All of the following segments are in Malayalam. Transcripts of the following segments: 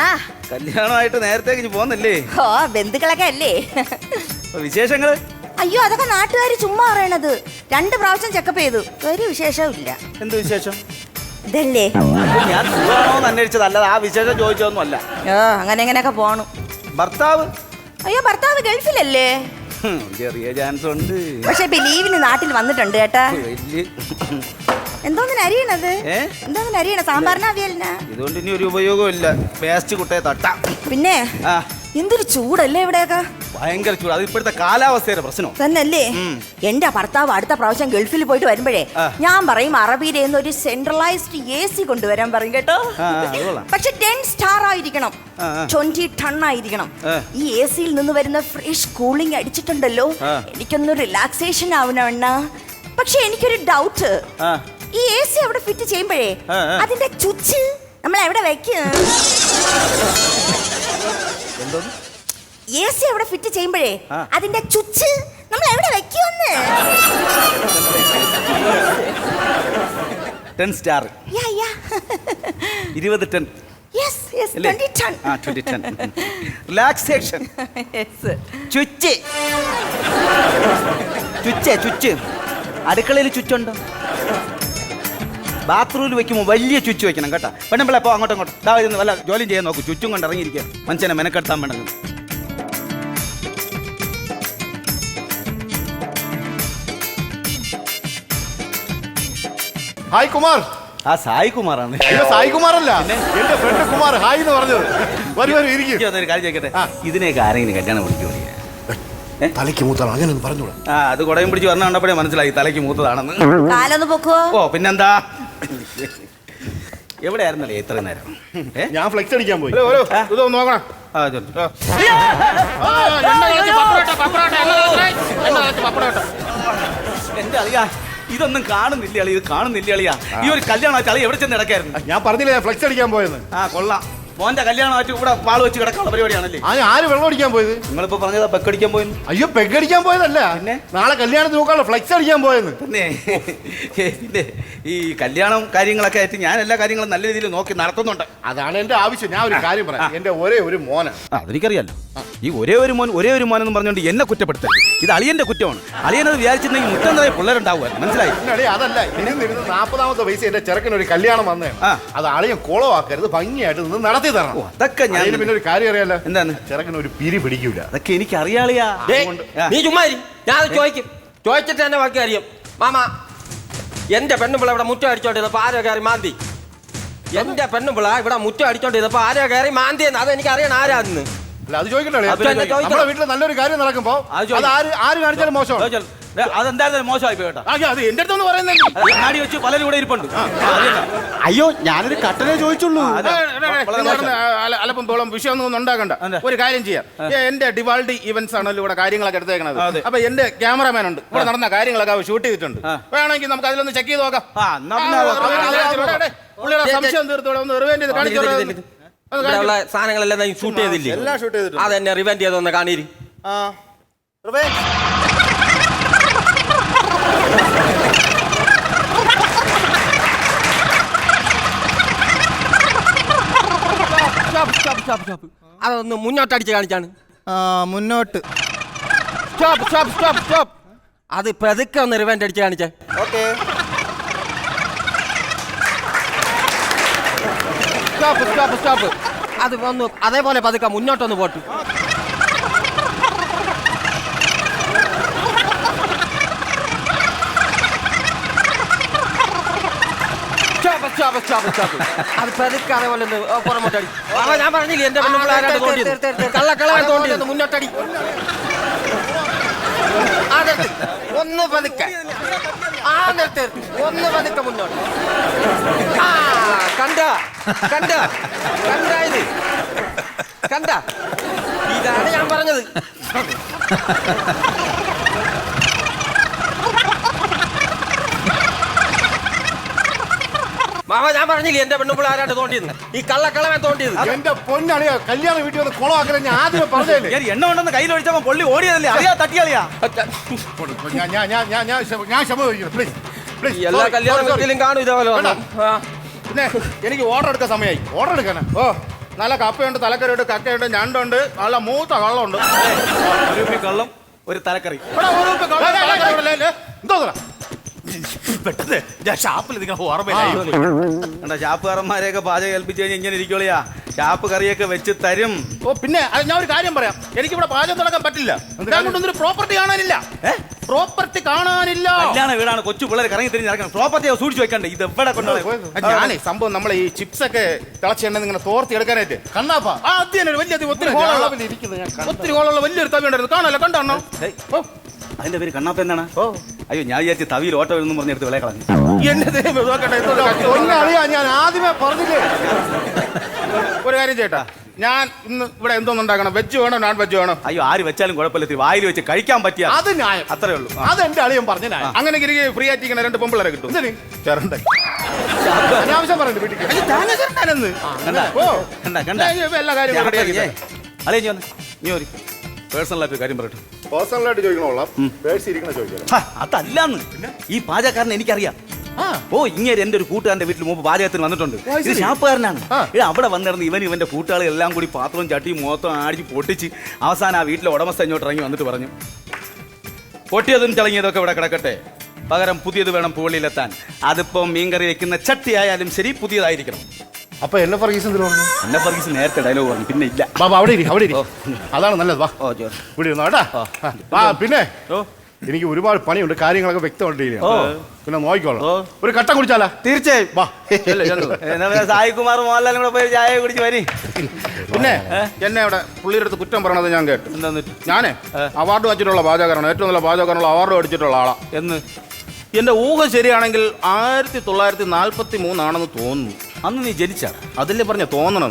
ആ കല്യാണമായിട്ട് നേരത്തേക്ക് പോകുന്നില്ലേ? ഓ ബന്ധുക്കളൊക്കെ അല്ലേ? വിശേഷങ്ങള്? അയ്യോ അതൊക്കെ നാട്ടുകാർ ചുമ്മാ പറയണത്. 2 പ്രാവശ്യം ചെക്കപ്പ് ചെയ്തു, ഒരു വിശേഷവും ഇല്ല. എന്ത് വിശേഷം? ഇതല്ലേ ഞാൻ സുഖമാണോന്ന് അന്വേഷിച്ചത്, അല്ലാതെ ആ വിശേഷം ചോദിച്ചതൊന്നും അല്ല. അങ്ങനെ എങ്ങനെയൊക്കെ പോണു. ഭർത്താവ്? അയ്യോ ഭർത്താവ് ഗൾഫിലല്ലേ? ചെറിയ ചാൻസ് ഉണ്ട്. പക്ഷെ ഇപ്പൊ ലീവിന് നാട്ടിൽ വന്നിട്ടുണ്ട് കേട്ടാ. എന്തോന്നിന് അരിയണത്? എന്തോന്നിന് അരിയണ? സാമ്പാറിനാ അവിയലിനാ? ഇതുകൊണ്ട് ഇനി ഒരു ഉപയോഗവും ഇല്ല. വേസ്റ്റ് കുട്ടയെ തട്ടാം. പിന്നെ എന്തൊരു ചൂടല്ലേ ഇവിടെയൊക്കെ? ഭയങ്കര ചൂട്. അത് ഇപ്പോഴത്തെ കാലാവസ്ഥയുടെ പ്രശ്നം തന്നെയല്ലേ. എന്റെ ഭർത്താവ് അടുത്ത പ്രാവശ്യം ഗൾഫിൽ പോയിട്ട് വരുമ്പോഴേ ഞാൻ പറയും അറബിയിലെ ഒരു സെൻട്രലൈസ്ഡ് AC കൊണ്ടുവരാൻ പറയും കേട്ടോ. പക്ഷെ 10 സ്റ്റാർ ആയിരിക്കണം, 20 ടൺ ആയിരിക്കണം. ഈ AC-യിൽ നിന്ന് വരുന്ന ഫ്രഷ് കൂളിംഗ് അടിച്ചിട്ടുണ്ടല്ലോ, എനിക്കൊന്ന് റിലാക്സേഷൻ ആവണ. പക്ഷെ എനിക്കൊരു ഡൗട്ട്, ഈ AC അവിടെ ഫിറ്റ് ചെയ്യുമ്പോഴേ അതിന്റെ സ്വിച്ച് നമ്മൾ എവിടെ വെക്കും? AC അവിടെ ഫിറ്റ് ചെയ്യുമ്പോഴേ അതിന്റെ സ്വിച്ച് നമ്മൾ എവിടെ വെക്കുമെന്ന്? 10 star. 20 ton. Yes, 20 ton. 20 ton. Relaxation. Switch. അടുക്കളയിൽ സ്വിച്ചുണ്ടോ? ബാത്റൂമിൽ വെക്കുമ്പോൾ വലിയ സ്വിച്ച് വെക്കണം കേട്ടോ. പെണ്ണുമ്പിളെ പോ അങ്ങോട്ടും ഇങ്ങോട്ടും വല്ല ജോലിയും ചെയ്യാൻ നോക്കും. ചുറ്റും കൊണ്ട് ഇറങ്ങിയിരിക്കുക. മനുഷ്യനെ മെനക്കെടുത്താൻ വേണ്ടത്. ഹായ് കുമാർ. ആ സായി കുമാറാണ്. സായി കുമാറല്ല, എന്റെ ഫ്രണ്ട് കുമാർ. ഹായ് എന്ന് പറഞ്ഞത്. ഒരു കാര്യം ചോദിക്കട്ടെ, ഇതിനെയൊക്കെ ആരെങ്കിലും കല്യാണം വിളിക്കോ? തലയ്ക്ക് മൂത്താണ് അങ്ങനെയൊന്നും പറഞ്ഞോളൂ. അത് കുടയും പിടിച്ച് പറഞ്ഞ കണ്ടപ്പോഴേ മനസ്സിലായി തലയ്ക്ക് മൂത്തതാണെന്ന്. കാലൊന്ന് പൊക്കോ. ഓ പിന്നെന്താ, എവിടെയായിരുന്നല്ലേ ഇത്ര നേരം? ഞാൻ ഫ്ലെക്സ് അടിക്കാൻ പോയി. ഇതൊന്ന് നോക്കണം. എന്റെ അളിയാ ഇതൊന്നും കാണുന്നില്ല അളിയ, ഇത് കാണുന്നില്ല അളിയാ. ഈ ഒരു കല്യാണം അളി എവിടെ ചെന്ന് കിടക്കായിരുന്നു? ഞാൻ പറഞ്ഞില്ലേ ഫ്ലെക്സ് അടിക്കാൻ പോയെന്ന്. കൊള്ളാം. മോന്റെ കല്യാണമായിട്ട് ഇവിടെ വാള് വെച്ച് കിടക്കാനുള്ള പരിപാടിയാണല്ലേ? ആര് വെള്ളം അടിക്കാൻ പോയത്? നിങ്ങളിപ്പോ പറഞ്ഞതാ പെക്കടിക്കാൻ പോയെന്ന്. അയ്യോ പെക്കടിക്കാൻ പോയതല്ല, നാളെ കല്യാണത്തിന് നോക്കാനുള്ള ഫ്ലെക്സ് അടിക്കാൻ പോയെന്ന്. പിന്നെ ഈ കല്യാണം കാര്യങ്ങളൊക്കെ ആയിട്ട് ഞാൻ എല്ലാ കാര്യങ്ങളും നല്ല രീതിയിൽ നോക്കി നടത്തുന്നുണ്ട്. അതാണ് എന്റെ ആവശ്യം. ഞാൻ ഒരു കാര്യം പറയാം, എന്റെ ഒരേ ഒരു മോനാണ്. അതെനിക്കറിയാലോ. ഈ ഒരേ ഒരു മോൻ എന്ന് പറഞ്ഞുകൊണ്ട് എന്നെ കുറ്റപ്പെടുത്തരുത്. ഇത് അളിയന്റെ കുറ്റമാണ്. അളിയനത് വിചാരിച്ചിട്ടുണ്ടെങ്കിൽ മുറ്റണ്ടായ പിള്ളേരുണ്ടാവുക. മനസ്സിലായി? അതല്ല, 40ാമത്തെ വയസ്സ് എന്റെ ചെറുക്കന് ഒരു കല്യാണം വന്നേ. അത് അളിയൻ കുളമാക്കരുത്, ഭംഗിയായിട്ട് നിന്ന് നടത്തി തരണം. അതൊക്കെ ഞാൻ പിന്നെ ഒരു കാര്യം അറിയാലോ. എന്താണ്? ചെറുക്കന് ഒരു പിരി പിടിക്കൂല. അതൊക്കെ എനിക്ക് അറിയാളിയാ. നീ ചുമ്മാരി, ഞാൻ ചോദിച്ചിട്ട് എന്നെ ബാക്കി അറിയാം. മാമ, എന്റെ പെണ്ണുപിള്ള ഇവിടെ മുറ്റം അടിച്ചോണ്ടിരുന്നപ്പോ ആരോ കയറി മാന്തി. എന്റെ പെണ്ണുപിള്ള ഇവിടെ മുറ്റം അടിച്ചോണ്ടിരുന്നപ്പോ ആരോ കയറി മാന്തിയെന്ന് അതെനിക്ക് അറിയണം ആരാന്ന്. അല്ല അത് ചോദിക്കണ്ടേ? നമ്മുടെ വീട്ടിൽ നല്ലൊരു കാര്യം നടക്കുമ്പോ അത് ആര് കാണിച്ചാലും മോശം. അതെന്തായാലും മോശമായി പോയിട്ടോ. അത് എന്റെ അടുത്തൊന്ന് പറയുന്നത് നാടി വെച്ച് പലരും കൂടെ ഇരിപ്പുണ്ട്. അയ്യോ ഞാനൊരു കട്ടനെ ചോദിച്ചുള്ളൂ. അലപ്പം പോളം വിഷയമൊന്നും ഉണ്ടാക്കണ്ട. ഒരു കാര്യം ചെയ്യാം, എന്റെ ഡിവാൾഡി ഇവന്റ്സ് ആണല്ലോ ഇവിടെ കാര്യങ്ങളൊക്കെ എടുത്തേക്കണത്. അപ്പൊ എന്റെ ക്യാമറമാൻ ഉണ്ട്, ഇവിടെ നടന്ന കാര്യങ്ങളൊക്കെ ഷൂട്ട് ചെയ്തിട്ടുണ്ട്. വേണമെങ്കിൽ നമുക്ക് അതിലൊന്ന് ചെക്ക് ചെയ്ത് നോക്കാം. പുള്ളിയുടെ സംശയം തീർത്തോടെ ഒന്ന് റിവൈൻഡ് ചെയ്ത് കാണിച്ചു. സാധനങ്ങളെല്ലാം ഷൂട്ട് ചെയ്തില്ലേ? എല്ലാം ഷൂട്ട് ചെയ്തിട്ടുണ്ട്. അതെന്നെ റിവൈൻഡ് ചെയ്തൊന്ന് കാണീരി. അതൊന്ന് മുന്നോട്ടടിച്ച് കാണിച്ചാണ്. മുന്നോട്ട്. അത് പതുക്കെ ഒന്ന് റിവൈൻഡ് അടിച്ച് കാണിച്ചേ. സ്റ്റോപ്പ്. അത് ഒന്ന് അതേപോലെ പതുക്കെ മുന്നോട്ടൊന്ന് പോട്ടു. അത് പതുക്കെ അതേപോലെ പുറമോട്ടടി. ഞാൻ പറഞ്ഞില്ലേ എന്റെ കള്ളക്കള തോണ്ടിയത്. മുന്നോട്ടടി. ഒന്ന് പതുക്കെ ഒന്ന് പതുക്കെ മുന്നോട്ട്. കണ്ട ഇത് കണ്ട, ഇതാണ് ഞാൻ പറഞ്ഞത്. മാമ ഞാൻ പറഞ്ഞില്ലേ എന്റെ പെണ്ണുമ്പോൾ ആരാണ്ട് തോണ്ടിയത്? ഈ കള്ളക്കളവൻ തോണ്ടിയത്. എന്റെ പൊന്നളിയാ, കല്യാണ വീട്ടിൽ വന്ന് കുളമാക്കല. ഞാൻ ആദ്യം പറഞ്ഞല്ലേ എണ്ണ ഉണ്ടെന്ന് കയ്യിൽ ഒഴിച്ചപ്പോ പൊള്ളി ഓടിയതല്ലേ? അറിയാ തട്ടിയാളിയാ. ഞാൻ ക്ഷമ ചോദിക്കുന്നു, പ്ലീസ്. എല്ലാ കല്യാണ വീട്ടിലും കാണും ഇതേപോലെ. പിന്നെ എനിക്ക് ഓർഡർ എടുക്കാൻ സമയമായി. ഓർഡർ എടുക്കാനാ? നല്ല കപ്പയുണ്ട്, തലക്കറിയുണ്ട്, കക്കയുണ്ട്, ഞണ്ടുണ്ട്, നല്ല മൂത്ത കള്ളുണ്ട്. ഒരു കുപ്പി കള്ളം, ഒരു തലക്കറി. ഇവിടെ ഒരു കുപ്പി കള്ളം, തലക്കറി എന്തോ പെട്ടെന്ന് ഷാപ്പിൽ നിങ്ങൾ ഓർമ്മയിലായി. കണ്ടാ ഷാപ്പുകാരന്മാരെയൊക്കെ പാചകം ഏൽപ്പിച്ചു കഴിഞ്ഞാൽ ഇങ്ങനെ ഇരിക്കോളിയാ. ഷാപ്പ് കറിയൊക്കെ വെച്ച് തരും. ഓ പിന്നെ ഞാൻ ഒരു കാര്യം പറയാം, എനിക്കിവിടെ പാചകം തുടങ്ങാൻ പറ്റില്ല. കൊണ്ടൊരു പ്രോപ്പർട്ടി കാണാനില്ല. പ്രോപ്പർട്ടി കാണാനില്ല. കല്യാണ വീടാണ്, കൊച്ചു പിള്ളേർ കറങ്ങി തിരിഞ്ഞ് നടക്കണം. പ്രോപ്പർട്ടി സൂക്ഷിച്ചു വെക്കണ്ടേ? ഇത് എവിടെ കൊണ്ടുപോയി? ഞാനേ സംഭവം നമ്മളെ ഈ ചിപ്സ് ഒക്കെ തിളച്ചെണ്ണ ഇങ്ങനെ തോർത്തി എടുക്കാനായിട്ട് കണ്ണാപ്പാ ആദ്യം വലിയ ഒത്തിരി ഹോളുള്ള വലിയൊരു തവി ഉണ്ടായിരുന്നു. കാണല്ലോ, കണ്ടോ? അതിന്റെ പേര് കണ്ണാപ്പ എന്നാണ്? അയ്യോ, ഞാൻ വിചാരിച്ചു തവിയിൽ ഓട്ടോ എന്നും പറഞ്ഞെടുത്ത് വിളയെ കളഞ്ഞു. ഞാൻ ആദ്യമേ പറഞ്ഞില്ലേ. ഒരു കാര്യം ചേട്ടാ, ഞാൻ ഇന്ന് ഇവിടെ എന്തോന്ന് ഉണ്ടാക്കണം? വെജ് വേണോ നോൺ വെജ് വേണോ? അയ്യോ, ആര് വെച്ചാലും കുഴപ്പമില്ല, വായിൽ വെച്ച് കഴിക്കാൻ പറ്റിയ അത് ന്യായം. അത്രേ ഉള്ളൂ. അത് എന്റെ അളിയൻ പറഞ്ഞ ന്യായം. അങ്ങനെ ഫ്രീ ആയിട്ട് രണ്ട് പൊമ്പിളരെ കിട്ടും. ചേരണ്ടേ അനാവശ്യം പറഞ്ഞു വീട്ടിൽ എല്ലാ കാര്യങ്ങളും നീ ഒരു പേഴ്സണലായിട്ട് കാര്യം പറയട്ടെ. പേഴ്സണലായിട്ട് ചോദിക്കണോളാം. അതല്ലാന്ന് ഈ പാചകക്കാരനെ എനിക്കറിയാം. ഓ, ഇങ്ങനെ എന്റെ ഒരു കൂട്ടുകാരന്റെ വീട്ടിൽ മുമ്പ് പാചകത്തിന് വന്നിട്ടുണ്ട്. ഇത് ഷാപ്പുകാരനാണ്. അവിടെ വന്നിരുന്ന് ഇവന്റെ കൂട്ടുകാർ എല്ലാം കൂടി പാത്രവും ചട്ടിയും മൊത്തം ആടിച്ച് പൊട്ടിച്ച് അവസാനം ആ വീട്ടിലെ ഉടമസ്ഥ ഇങ്ങോട്ട് ഇറങ്ങി വന്നിട്ട് പറഞ്ഞു, പൊട്ടിയതും ചളങ്ങിയതൊക്കെ ഇവിടെ കിടക്കട്ടെ, പകരം പുതിയത് വേണം പുള്ളിയിലെത്താൻ. അതിപ്പം മീൻകറി വെക്കുന്ന ചട്ടി ആയാലും ശരി പുതിയതായിരിക്കണം. അപ്പൊ എന്നെ ഫർഗീസ് എന്നെ ഫർഗീസ് നേരത്തെ ഡയലോഗ് പറഞ്ഞു, പിന്നെ ഇല്ല. അവിടെ അതാണ് നല്ലത്. വാ ഇവിടെ ഇരുന്നോട്ടാ. പിന്നെ എനിക്ക് ഒരുപാട് പണിയുണ്ട്, കാര്യങ്ങളൊക്കെ വ്യക്തമായിട്ട് പിന്നെ നോക്കിക്കോളാം. ഒരു കട്ട കുടിച്ചാലാ? തീർച്ചയായും. സായികുമാർ മോഹൻലാലും കൂടെ പോയി ചായ കുടിച്ച് വരി. പിന്നെ എന്നെ അവിടെ പുള്ളിയുടെ അടുത്ത് കുറ്റം പറയണത് ഞാൻ കേട്ടു. എന്താന്ന്? ഞാനേ അവാർഡ് വെച്ചിട്ടുള്ള പാചകക്കാരാണ്, ഏറ്റവും നല്ല പാചകക്കാരനുള്ള അവാർഡ് മേടിച്ചിട്ടുള്ള ആളാ. എന്ന് എന്റെ ഊഹം ശരിയാണെങ്കിൽ 1943 ആണെന്ന് തോന്നുന്നു. അന്ന് നീ ജനിച്ചാ? അതല്ലേ പറഞ്ഞ തോന്നണം.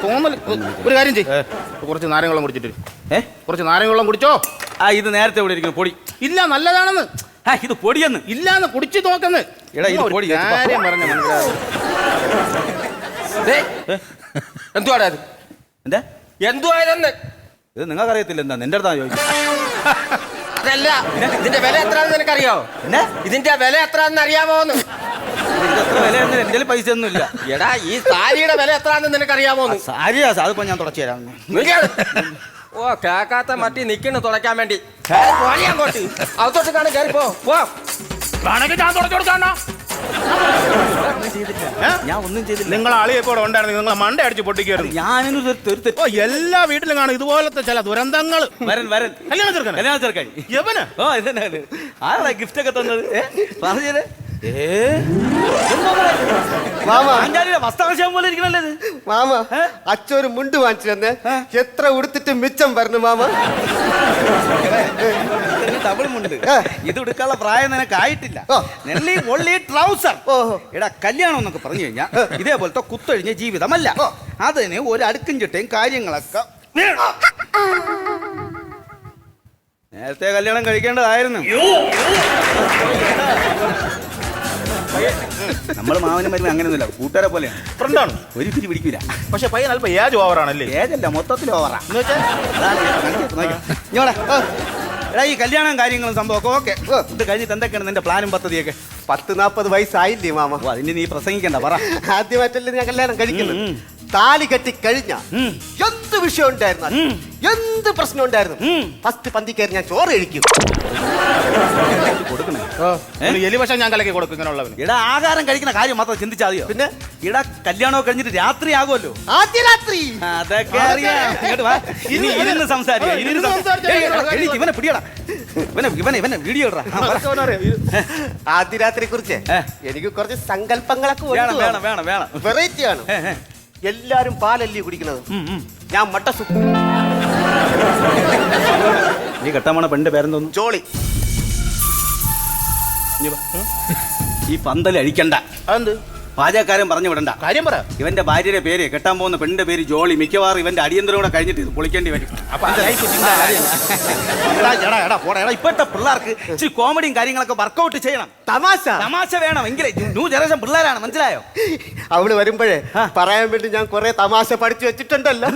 തോന്നൽ. ഒരു കാര്യം ചെയ്യ്, കുറച്ച് നാരങ്ങ വെള്ളം കുടിച്ചിട്ട്. കുറച്ച് നാരങ്ങ വെള്ളം കുടിച്ചോ. ഇത് നേരത്തെ ഇവിടെ ഇരിക്കുന്നു പൊടി. ഇല്ല, നല്ലതാണെന്ന്. ഇത് പൊടിയെന്ന്. ഇല്ലാന്ന് കുടിച്ചു നോക്കുന്നു. എടാ, ഇത് പൊടി. കാര്യം പറഞ്ഞ എന്തുവാടാ ഇത്? എന്താ എന്തുവായതെന്ന് ഇത് നിങ്ങൾക്കറിയത്തില്ല? എന്താ നിന്റെ അടുത്താ ചോദിച്ചു? അതല്ല, ഇതിന്റെ വില എത്രയാണെന്ന് നിനക്കറിയാവോ? ഇതിന്റെ വില എത്രയാണെന്ന് അറിയാമോന്ന്? ഇതെത്ര വിലയൊന്നും എന്റെ പൈസ ഒന്നും ഇല്ല. എടാ, ഈ സാരിയുടെ വില എത്രയാണെന്ന് നിനക്കറിയാമോന്ന്? സാരിയാ? അതിപ്പോ ഞാൻ തുടച്ചു തരാം. ഓ, കേക്കാത്ത മട്ടി നിക്കണ് തുടയ്ക്കാൻ വേണ്ടി. അകത്തോട്ട് കാണാൻ കയറിപ്പോ. ഞാൻ ഒന്നും ചെയ്തില്ല. നിങ്ങൾ ആളിയൊക്കെ ഇവിടെ ഉണ്ടായിരുന്നു, നിങ്ങൾ മണ്ട അടിച്ച് പൊട്ടിക്കായിരുന്നു. ഞാനൊരു എല്ലാ വീട്ടിലും കാണും ഇതുപോലത്തെ ചില ദുരന്തങ്ങൾ. കല്യാണ ചെറുക്കൻ ആരാ ഗിഫ്റ്റ് ഒക്കെ തന്നത്? പറഞ്ഞത് വസ്ത്രാവശ്യം പോലെ ഇരിക്കണല്ലേ ഇത്? മാമ, അച്ഛൊരു മുണ്ട് വാങ്ങിച്ചു തന്നെ. എത്ര ഉടുത്തിട്ട് മിച്ചം പറഞ്ഞു മാമ. ഡബിൾ മുണ്ട്. ഇത് എടുക്കാനുള്ള പ്രായം നിനക്ക് ആയിട്ടില്ല. ട്രൗസർ. എടാ, കല്യാണം എന്നൊക്കെ പറഞ്ഞു കഴിഞ്ഞാൽ ഇതേപോലത്തെ കുത്തൊഴിഞ്ഞ ജീവിതമല്ല. അതിന് ഒരു അടുക്കും ചിട്ടയും കാര്യങ്ങളൊക്കെ നേരത്തെ കല്യാണം കഴിക്കേണ്ടതായിരുന്നു. നമ്മൾ മാവനും മരുന്ന് അങ്ങനെയൊന്നുമില്ല, കൂട്ടുകാരെ പോലെയാണ്. ഫ്രണ്ടാണ്, ഒരു പിരി പിടിക്കൂല. പക്ഷെ പയ്യൻ അല്പം ഏജ് ഓവറാണല്ലേ? ഏജല്ല, മൊത്തത്തിൽ ഓവറാ. എടാ, ഈ കല്യാണം കാര്യങ്ങളും സംഭവമൊക്കെ ഓക്കെ. ഇത് കഴിഞ്ഞിട്ട് എന്തൊക്കെയാണ് നിന്റെ പ്ലാനും പദ്ധതിയൊക്കെ? 40-40 വയസ്സായില്ലേ മാമ? അതിന് നീ പ്രസംഗിക്കണ്ട, പറ. ആദ്യമായിട്ടല്ലേ ഞാൻ കല്യാണം കഴിക്കുന്നത്. താലി കെട്ടി കഴിഞ്ഞ എന്ത് വിഷയം ഉണ്ടായിരുന്നു, എന്ത് പ്രശ്നം ഉണ്ടായിരുന്നു, ഫസ്റ്റ് പന്തി കയറി ഞാൻ ചോറ് കഴിക്കും. കൊടുക്കണേ എലി പക്ഷെ ഞാൻ കലക്കി കൊടുക്കും ഇങ്ങനെയുള്ളവന്. ഇടാ, ആഹാരം കഴിക്കുന്ന കാര്യം മാത്രം ചിന്തിച്ചാൽ മതിയോ? പിന്നെ ഇടാ, കല്യാണമൊക്കെ കഴിഞ്ഞിട്ട് രാത്രി ആകുമല്ലോ. ആദ്യ രാത്രി അതൊക്കെ അറിയാം. ഇനി ഇരുന്ന് സംസാരിക്കാം. ഇവനെ പിടിയടാ, ഇവനെ വീഡിയോ ഇടാ. ആദ്യ രാത്രിയെ കുറിച്ച് എനിക്ക് കുറച്ച് സങ്കല്പങ്ങളൊക്കെ വേണം. വെറൈറ്റി ആണ്. എല്ലാരും പാലല്ലേ കുടിക്കുന്നത്, ഞാൻ മട്ട സൂപ്പ്. നീ കെട്ടാമണ പെണ്ണിന്റെ പേരെന്തോന്നു? ജോളി. ഈ പന്തൽ അഴിക്കണ്ട. അതെന്ത്? പാചകക്കാരൻ പറഞ്ഞു വിടണ്ട. കാര്യം പറ. ഇവന്റെ ഭാര്യയുടെ പേര്, കെട്ടാൻ പോകുന്ന പെണ്ണിന്റെ പേര് ജോളി. മിക്കവാറും ഇവന്റെ അടിയന്തരം കൂടെ കഴിഞ്ഞിട്ട് ഇത് പൊളിക്കേണ്ടി വരും. ഇപ്പോഴത്തെ പിള്ളേർക്ക് ഇച്ചിരി കോമഡിയും കാര്യങ്ങളൊക്കെ വർക്കൗട്ട് ചെയ്യണം. തമാശ വേണം. എങ്കിലേ ന്യൂ ജനറേഷൻ പിള്ളേരാണ്, മനസ്സിലായോ? അവള് വരുമ്പോഴേ പറയാൻ വേണ്ടി ഞാൻ കുറെ തമാശ പഠിച്ചു വെച്ചിട്ടുണ്ടല്ലോ.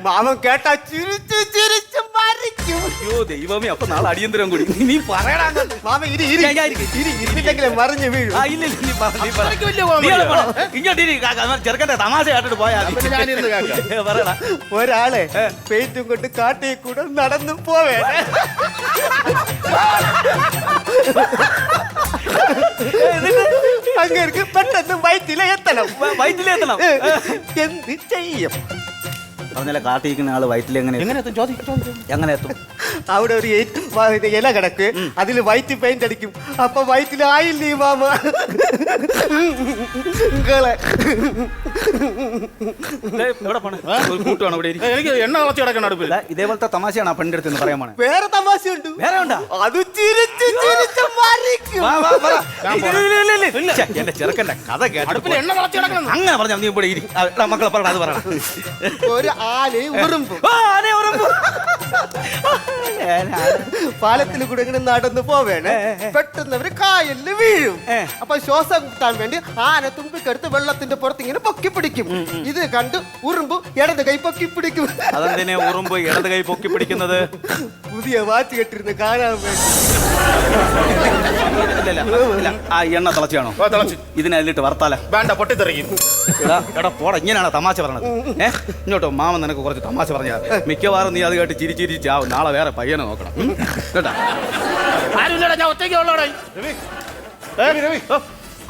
മാമൻ കേട്ടാ ചിരിച്ചു മരിക്കും. അയ്യോ ദൈവമേ, അപ്പൊ നാളെ അടിയന്തരം കൂടി നീ പറയടാ അങ്ങോട്ട്. മാമ ഇരി ഇരി ഞാൻ ഇരിക്കും. ഇരുന്നില്ലെങ്കിലും മറിഞ്ഞു വീഴും. ആ, ഇല്ല, നീ പറ, നീ പറ. അത്രയ്ക്ക് വലിയ കോമഡി. നീ അവിടെ പോടാ. ഇങ്ങോട്ട് ഇരി. ചെറുക്കന്റെ തമാശ കേട്ടിട്ട് പോയാ മതി. പിന്നെ ഞാനിരുന്ന് കേൾക്കാം. പറയടാ. ഒരാളെ പെയിന്റും കൊണ്ട് കാട്ടിൽ കൂടെ നടന്നു പോവേ. അങ്ങേർക്ക് പെട്ടെന്ന് വയറ്റിലെത്തണം. വയറ്റിലെത്തണം. എന്ത് ചെയ്യും? പറഞ്ഞാലേ കാട്ടിയിരിക്കുന്ന ആള് വയറ്റിൽ എങ്ങനെ എങ്ങനെ എത്തും? അവിടെ ഒരു ഇല കിടക്ക്, അതിൽ വൈറ്റ് പെയിന്റ് അടിക്കും. അപ്പൊ വയറ്റിൽ ആയില്ലേ മാമ? എവിടെ പോണേ? ഒരു കൂട്ടുവാണ് ഇവിടെ ഇരിക്കുന്നത്. എനിക്ക് എണ്ണ കളച്ച് കിടക്കണം അടുപ്പിൽ. ഇതേപോലത്തെ തമാശയാണ് ആ പെണ്ണിന്റെ അടുത്ത് പറയാൻ പോണേ. വേറെ തമാശയുണ്ട്. വേറെ ഉണ്ടാ? അത് ചിരിച്ച് ചിരിച്ച് മരിക്കും. എന്റെ ചെറുക്കന്റെ കഥ അടുപ്പിൽ കേട്ടു എണ്ണ കളച്ച് കിടക്കണം. അങ്ങനെ പറഞ്ഞാ നീ ഇവിടെ ഇരി. മക്കളെ പറയണം, അത് പറയണം. ഒരു ആനയും ഉറുമ്പും ഏ, പാലത്തിൽ കൂടെ ഇങ്ങനെ നടന്നു പോവേണേ. പെട്ടെന്ന് അവര് കായലില് വീഴും. അപ്പൊ ശ്വാസം കിട്ടാൻ വേണ്ടി ആന തുമ്പിക്കെടുത്ത് വെള്ളത്തിന്റെ പുറത്ത് ഇങ്ങനെ പൊക്കി പിടിക്കും. ഇത് കണ്ട് ഉറുമ്പ് ഇടത് കൈ പൊക്കി പിടിക്കും. അതെന്തിനെ ഉറുമ്പ് ഇടത് കൈ പൊക്കി പിടിക്കുന്നത്? പുതിയ വാച്ച് കെട്ടിരുന്ന് കാണാൻ വേണ്ടി. ഇല്ല, ആ എണ്ണ തിളച്ചാണോ? തിളച്ച്. ഇതിനല്ലിട്ട് വറുത്താല വേണ്ട, പൊട്ടിത്തെറിക്കും. എടാ പോടാ, ഇങ്ങനെയാണ് തമാശ പറഞ്ഞത്. ഇങ്ങോട്ടോ മാമൻ നിനക്ക് കുറച്ച് തമാശ പറഞ്ഞാ മിക്കവാറും നീ അത് കേട്ട് ചിരി ചിരി ചാവും. നാളെ വേറെ പയ്യനെ നോക്കണം കേട്ടാ. ആരുമില്ലടാ, ഞാൻ ഒറ്റയ്ക്ക് ഉള്ളോടെ.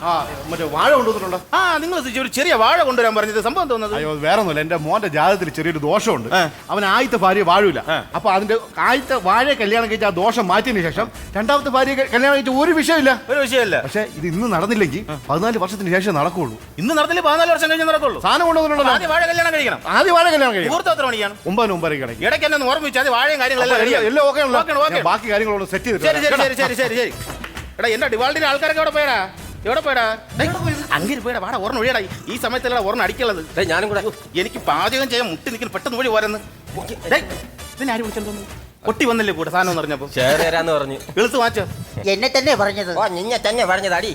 ആ മറ്റേ വാഴ കൊണ്ടുവന്നിട്ടുണ്ടോ? ആ, നിങ്ങൾ ഒരു ചെറിയ വാഴ കൊണ്ടുവരാൻ പറഞ്ഞത് സംഭവം തോന്നുന്നത്. അയ്യോ വേറെ ഒന്നുമില്ല, എന്റെ മോന്റെ ജാതകത്തിൽ ചെറിയൊരു ദോഷമുണ്ട്. അവൻ ആദ്യത്തെ ഭാര്യ വാഴൂല. അപ്പൊ അതിന്റെ ആദ്യത്തെ വാഴയെ കല്യാണം കഴിച്ച ആ ദോഷം മാറ്റിയതിനു ശേഷം രണ്ടാമത്തെ ഭാര്യ കല്യാണം കഴിച്ച ഒരു വിഷയമില്ല. ഒരു വിഷയമല്ല. പക്ഷെ ഇത് ഇന്ന് നടന്നില്ലെങ്കിൽ 14 വർഷത്തിന് ശേഷം നടക്കുള്ളൂ. ഇന്ന് നടത്തില്ല, 14 വർഷം കഴിഞ്ഞ് നടക്കുള്ളൂ. സാധനം കൊണ്ടുവന്നിട്ടുണ്ടോ? ആദ്യം വാഴ കല്യാണം കഴിക്കണം. ആദ്യം വാഴ കല്യാണം കഴിയും. മുഹൂർത്തം എത്ര മണിയാണ്? 9 കിടക്കും. ഇടയ്ക്ക് എന്നെ ഓർമ്മിച്ചാൽ വാഴയും കാര്യങ്ങളെല്ലാം ready എല്ലാം ഓക്കെ ആണ്. ഓക്കെ. ബാക്കി കാര്യങ്ങളോട് സെറ്റ് ശരി ശരി ശരി ശരി ശരി ശരി. എടാ, എന്റെ ഡിവാൾഡിന്റെ ആൾക്കാരൊക്കെ എവിടെ പോയടാ? എവിടെ പോയടാ? അങ്ങനെ പോയടാ. വാടാ, ഓർമ്മ ഒഴിയടാ. ഈ സമയത്തല്ല ഓർമ്മ അടിക്കുള്ളത്. ഞാനും കൂടെ. എനിക്ക് പാചകം ചെയ്യാൻ മുട്ടി നിൽക്കുന്നു. പെട്ടെന്ന് വഴി പോരെന്ന്. ഇതിനെ ആര് വിളിച്ചോണ്ട് പൊട്ടി വന്നില്ലേ കൂടെ സാധനം എന്ന് പറഞ്ഞപ്പോ ഷെയർ തരാന്ന് പറഞ്ഞു. വെളുത്ത് വാച്ചോ. എന്നെ തന്നെ പറഞ്ഞത്. ഓ, നിന്നെ തന്നെ പറഞ്ഞത് അടി.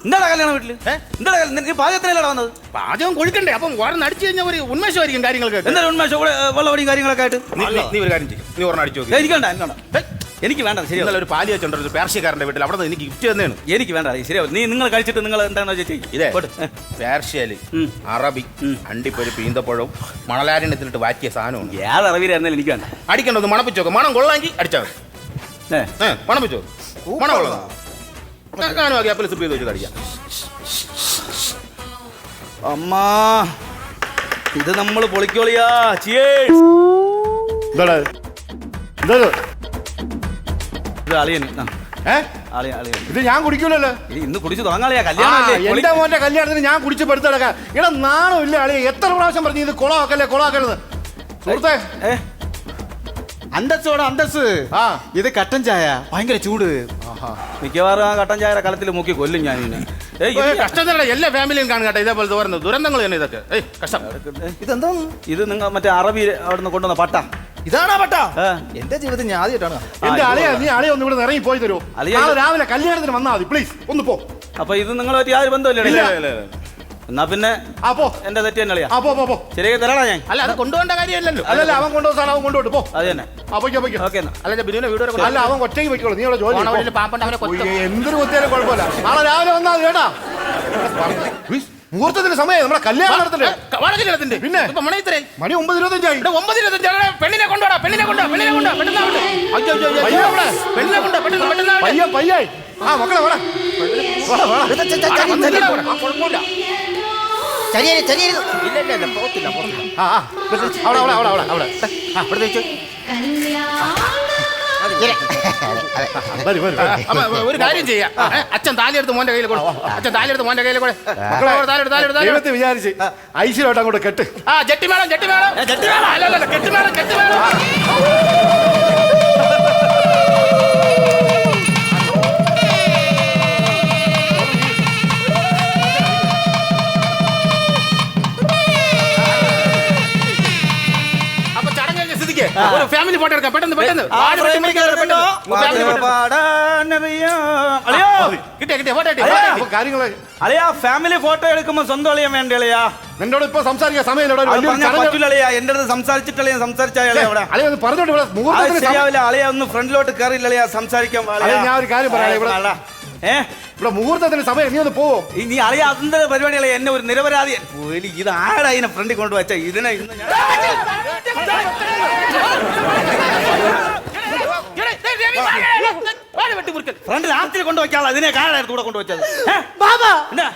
എന്താടാ കല്യാണം വീട്ടില്? എന്താ നീ പാചകത്തിനല്ലടാ വന്നത്? പാചകം കൊഴുക്കണ്ടേ? അപ്പം ഓർമ്മ അടിച്ചു കഴിഞ്ഞാൽ ഒരു ഉന്മേഷമായിരിക്കും കാര്യങ്ങൾക്ക്. എന്താ ഉന്മേഷം ഇവിടെ വെള്ളമടിയും കാര്യങ്ങളൊക്കെ ആയിട്ട്? നീ ഒരു കാര്യം ചെയ്യും, നീ ഓർമ്മ അടിച്ചു നോക്കി. എനിക്ക് വേണ്ട. ശരി, ഇന്നലെ ഒരു പാല് വെച്ചോണ്ട് ഒരു പേർഷ്യക്കാരന്റെ വീട്ടിൽ അവിടെ നിന്ന് എനിക്ക് ഗിഫ്റ്റ് തന്നെയാണ്. എനിക്ക് വേണ്ട. ശരിയാ, നിങ്ങൾ കഴിച്ചിട്ട് നിങ്ങൾ എന്താണെന്ന് വെച്ചാൽ ഇതേ പേർഷ്യല്, അറബി, അണ്ടിപ്പരിപ്പ്, ഈന്തപ്പഴവും മണലാരണ്യത്തിലിട്ട് വാറ്റിയ സാധനമാണ്. ഏത് അറിവിലായിരുന്നാലും എനിക്ക് വേണ്ട. അടിക്കേണ്ടത് മണപ്പിച്ചോ. മണം കൊള്ളാമെങ്കിൽ അടിച്ചാൽ മതി. മണപ്പിച്ചോ. മണം കൊള്ളാം. ഞാനും ആ ഗ്യാപ്പിൽ സിപ്പ് ചെയ്ത് വെച്ച് കടിക്കാം. അമ്മാ, ഇത് നമ്മൾ പൊളിക്കോളിയാ. എന്താണ് ഇത് അളിയൻ. ഇത് ഞാൻ കുടിക്കൂലല്ലോ. ഇന്ന് കുടിച്ചു തുടങ്ങാളിയാ. കല്യാണം എന്റെ മോന്റെ കല്യാണത്തിന് ഞാൻ കുടിച്ച് പെടുത്തെടുക്കാം. ഇവിടെ നാണം ഇല്ല അളിയ. എത്ര പ്രാവശ്യം പറഞ്ഞു ഇത് കൊളാക്കല്ലേ കൊളാക്കരുത്. സുഹൃത്തേ, അന്തസ്സോടെ അന്തസ്. ആ ഇത് കട്ടൻ ചായ ഭയങ്കര ചൂട്. മിക്കവാറും ആ കട്ടൻ ചായ കലത്തിൽ മുക്കി കൊല്ലും ഞാൻ. കഷ്ടം തന്നെ എല്ലാ ഫാമിലിയും കാണും കേട്ടോ. ഇതേപോലെ തോന്നുന്നു ദുരന്തങ്ങൾ തന്നെ ഇതൊക്കെ. കഷ്ടം. ഇതെന്തോ ഇത് നിങ്ങൾ മറ്റേ അറബി അവിടുന്ന് കൊണ്ടുവന്ന പട്ട. ഇതാണോ പട്ട? എന്റെ ജീവിതത്തിൽ ഞാൻ ആദ്യമായിട്ടാണ്. എന്റെ അളിയ, നീ അളിയ ഒന്ന് ഇവിടെ ഇറങ്ങി പോയി തരുമോ? നാളെ രാവിലെ കല്യാണത്തിന് വന്നാൽ മതി പ്ലീസ്. ഒന്ന് പോ. അപ്പൊ ഇത് നിങ്ങളെ പറ്റി യാതൊരു ബന്ധമില്ലേ? എന്നാ പിന്നെ പോ. എന്റെ തെറ്റ് തന്നെ അളിയാ. പോ. ശരിയായി തരാടാ ഞാൻ. അല്ല, അത് കൊണ്ടുപോകേണ്ട കാര്യമല്ലല്ലോ. അല്ലല്ല, അവൻ കൊണ്ടുപോകുന്ന സാധനം അവൻ കൊണ്ടുപോട്ട് പോ. അത് തന്നെ. ഓക്കെ. അല്ല, ബിനുവിനെ വീട് വരെ അല്ല, അവൻ ഒറ്റയ്ക്ക് വെക്കോളൂ. നീ അവിടെ ജോലി പാപ്പണ്ട് അവനെ കൊത്തും. എന്തൊരു കുത്തിയാലും കുഴപ്പമില്ല. നാളെ രാവിലെ വന്നാൽ മതി കേട്ടാ. മുഹൂർത്തത്തിന് സമയം നമ്മുടെ കല്യാണം നടത്തണ്ടേ? കല്യാണത്തിന്റെ പിന്നെ ഇപ്പൊ മണി ഇത്രേ. മണി 9:25. 9:25. പെണ്ണിനെ കൊണ്ടുപോടാ. പെണ്ണിനെ കൊണ്ടോ. പെണ്ണിനെ കൊണ്ടോ. പെട്ടെന്ന് പെണ്ണിനെ കൊണ്ടോ. പെട്ടെന്ന് പയ്യേ. ആ മക്കളെ വേണം. കുഴപ്പമില്ല. ഇല്ല പോത്തില്ല. അവിടെ ഒരു കാര്യം ചെയ്യാം. അച്ഛൻ താലിയെടുത്ത് മോന്റെ കയ്യിൽ കൊടു. അച്ഛൻ താലിയെടുത്ത് മോന്റെ കയ്യിൽ കൂടെ. ദൈവത്തെ വിചാരിച്ച് ഐശ്വര്യമായിട്ട് അങ്ങോട്ട് കെട്ട്. ആ ജെട്ടി മേളം. അല്ലല്ല, കെട്ടി മേളം. അപ്പൊ ചടങ്ങ് കഴിഞ്ഞ സ്ഥിതിക്ക് ഒരു ഫാമിലി ഫോട്ടോ എടുക്കാം പെട്ടെന്ന് പെട്ടെന്ന് ആ frame ൽ കിടക്കണ്ടോ? Family photo. പാടാനറിയാം. അളിയാ, കിട്ടിയ ഫോട്ടോ അപ്പൊ കാര്യങ്ങള് അളിയാ ഫാമിലി ഫോട്ടോ എടുക്കുമ്പോ സ്വന്തം അളിയാൻ വേണ്ട അളിയാ. നിന്നോട് ഇപ്പൊ സംസാരിക്കാൻ സമയമില്ല ഇവിടെ അത് വലിയൊരു പറഞ്ഞാ ചടങ്ങ്. പറ്റൂല അളിയാ. എന്റെ അടുത്ത് സംസാരിച്ചിട്ടളിയാ സംസാരിച്ചായ അവിടെ അളിയ ഒന്ന് പറഞ്ഞോട്ട് ഇവിടെ അത് മുഹൂർത്തത്തിന് സമയം- ശരിയാവില്ല അളിയാ. ഒന്ന് ഫ്രണ്ടിലോട്ട് കയറിയില്ല അളിയാ സംസാരിക്കാൻ വാ, അളിയാ. അളിയാ, ഞാൻ ഒരു കാര്യം പറയാം ഇവിടെ. ഇവിടെ മുഹൂർത്തത്തിന് സമയം നീ ഒന്ന് പോവോ നീ അളിയാ അതിന്റെ പരിപാടികളെ എന്നെ ഒരു നിരപരാധി ഇത് ആടാ ഇതിനെ ഫ്രണ്ടിൽ കൊണ്ടുവച്ച ഇതിനെ ഇന്ന് ഞാൻ ഫ്രണ്ടിൽ ആത്തിൽ കൊണ്ടുവയ്ക്കാളെ അതിനെ കാടായിരുന്നു കൂടെ കൊണ്ടുവച്ചത്. മാമ എന്നാ?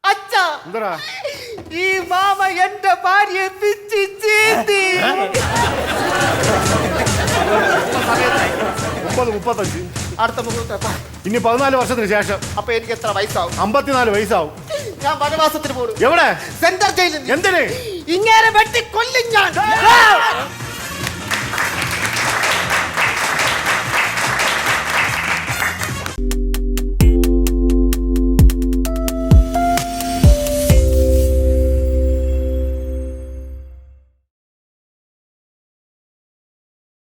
അച്ഛാ എന്താ ഈ മാമ എന്റെ ഭാര്യയെ പിച്ചി ചീന്തി 9:35 അടുത്ത മുഹൂർത്തം ഇനി 14 വർഷത്തിന് ശേഷം അപ്പൊ എനിക്ക് എത്ര വയസ്സാവും 54 വയസ്സാവും. ഞാൻ വനവാസത്തിന് പോണു എവിടെ സെൻട്രൽ ജയിലിൽ എന്തിന് ഇങ്ങനെ വെട്ടി കൊല്ലും ഞാൻ